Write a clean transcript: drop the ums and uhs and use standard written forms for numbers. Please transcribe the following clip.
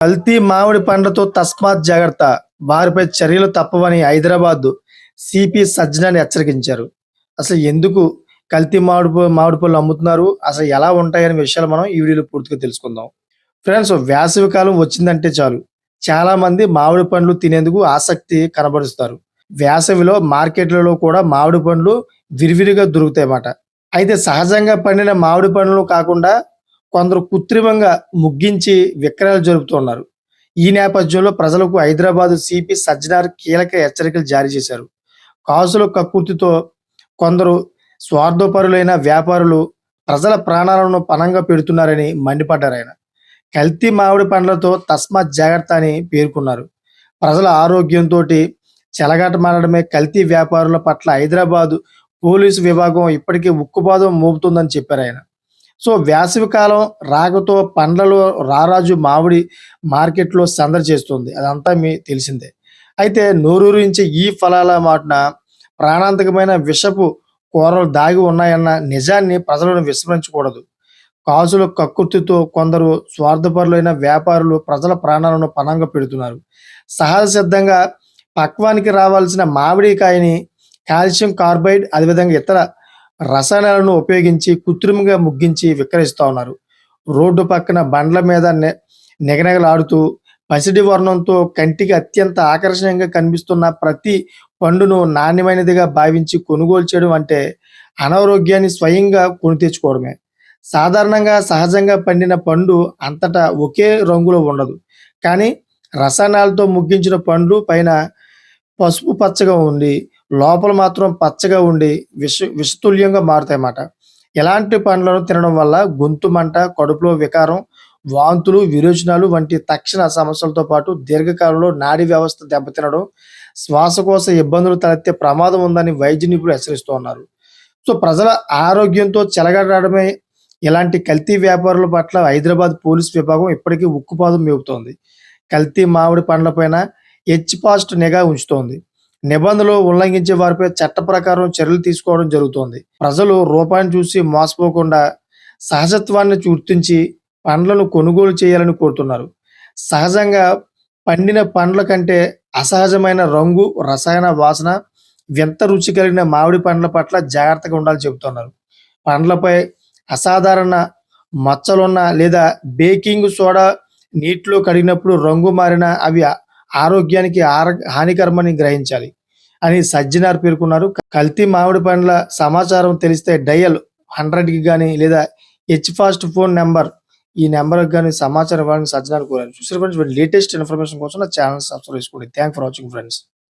కల్తీ మామిడి పండ్లతో తస్మాత్ జాగ్రత్త, వారిపై చర్యలు తప్పవని హైదరాబాద్ సిపి సజ్జనార్ హెచ్చరించారు. అసలు ఎందుకు కల్తీ మామిడి పళ్ళు అమ్ముతున్నారు? అసలు ఎలా ఉంటాయనే విషయాలు మనం ఈ వీడియోలో పూర్తిగా తెలుసుకుందాం. ఫ్రెండ్స్, వేసవి కాలం వచ్చిందంటే చాలు చాలా మంది మామిడి పండ్లు తినేందుకు ఆసక్తి కనబరుస్తారు. వేసవిలో మార్కెట్లలో కూడా మామిడి పండ్లు విరివిరిగా దొరుకుతాయన్నమాట. అయితే సహజంగా పండిన మామిడి పండ్లు కాకుండా కొందరు కృత్రిమంగా ముగ్గించి విక్రయాలు జరుపుతున్నారు. ఈ నేపథ్యంలో ప్రజలకు హైదరాబాద్ సిపి సజ్జనార్ కీలక హెచ్చరికలు జారీ చేశారు. కాసుల కక్కుర్తితో కొందరు స్వార్థపరులైన వ్యాపారులు ప్రజల ప్రాణాలను పణంగా పెడుతున్నారని మండిపడ్డారాయన. కల్తీ మామిడి పండ్లతో తస్మాత్ జాగ్రత్త అని పేర్కొన్నారు. ప్రజల ఆరోగ్యంతోటి చెలగాటమాడడమే కల్తీ వ్యాపారుల పట్ల హైదరాబాద్ పోలీసు విభాగం ఇప్పటికే ఉక్కుపాదం మోపుతుందని చెప్పారాయన. సో వేసవి కాలం రాకతో పండ్లలో రారాజు మామిడి మార్కెట్‌లో సందడి చేస్తుంది. అదంతా తెలిసిందే. అయితే నోరూరించి ఈ ఫలాల మాటున ప్రాణాంతకమైన విషపు కూరలు దాగి ఉన్నాయన్న నిజాన్ని ప్రజలను విస్మరించకూడదు. కాసుల కక్కుర్తితో కొందరు స్వార్థపరులైన వ్యాపారులు ప్రజల ప్రాణాలను పణంగా పెడుతున్నారు. సహజ సిద్ధంగా పక్వానికి రావాల్సిన మామిడికాయని కాల్షియం కార్బైడ్ అదేవిధంగా ఇతర రసాయనాలను ఉపయోగించి కృత్రిమంగా ముగ్గించి విక్రయిస్తా ఉన్నారు. రోడ్డు పక్కన బండ్ల మీద నిగనిగలాడుతూ పసిడి వర్ణంతో కంటికి అత్యంత ఆకర్షణీయంగా కనిపిస్తున్న ప్రతి పండును నాణ్యమైనదిగా భావించి కొనుగోలు చేయడం అంటే అనారోగ్యాన్ని స్వయంగా కొని తెచ్చుకోవడమే. సాధారణంగా సహజంగా పండిన పండు అంతటా ఒకే రంగులో ఉండదు. కానీ రసాయనాలతో ముగ్గించిన పండ్లు పైన పసుపు పచ్చగా ఉండి లోపల మాత్రం పచ్చగా ఉండి విషతుల్యంగా మారుతాయన్నమాట. ఇలాంటి పండ్లను తినడం వల్ల గొంతు మంట, కడుపులో వికారం, వాంతులు, విరోచనాలు వంటి తక్షణ సమస్యలతో పాటు దీర్ఘకాలంలో నాడీ వ్యవస్థ దెబ్బతినడం, శ్వాసకోశ ఇబ్బందులు తలెత్తే ప్రమాదం ఉందని వైద్య నిపుణులు హెచ్చరిస్తూ ఉన్నారు. సో ప్రజల ఆరోగ్యంతో చెలగాటమే ఇలాంటి కల్తీ వ్యాపారుల పట్ల హైదరాబాద్ పోలీస్ విభాగం ఇప్పటికీ ఉక్కుపాదం మేపుతోంది. కల్తీ మామిడి పండ్లపైన హెచ్-పాస్ట్ నిఘా ఉంచుతోంది. నిబంధనలు ఉల్లంఘించే వారిపై చట్ట ప్రకారం చర్యలు తీసుకోవడం జరుగుతోంది. ప్రజలు రూపాన్ని చూసి మోసపోకుండా సహజత్వాన్ని గుర్తించి పండ్లను కొనుగోలు చేయాలని కోరుతున్నారు. సహజంగా పండిన పండ్ల కంటే అసహజమైన రంగు, రసాయన వాసన, వింత రుచి కలిగిన మామిడి పండ్ల పట్ల జాగ్రత్తగా ఉండాలని చెబుతున్నారు. పండ్లపై అసాధారణ మచ్చలున్న లేదా బేకింగ్ సోడా నీటిలో కడిగినప్పుడు రంగు మారిన అవి ఆరోగ్యానికి హానికరమని గ్రహించాలి అని సజ్జనార్ పేర్కొన్నారు. కల్తీ మామిడి పండ్ల సమాచారం తెలిస్తే డయల్ 100కి కానీ లేదా హెచ్-ఫాస్ట్ ఫోన్ నెంబర్ ఈ నెంబర్కి కానీ సమాచారం ఇవ్వాలని సజ్జనార్ కోరారు. చూసారు ఫ్రెండ్స్, లేటెస్ట్ ఇన్ఫర్మేషన్ కోసం నా ఛానల్ సబ్స్క్రైబ్ చేసుకోండి. Thank for watching friends.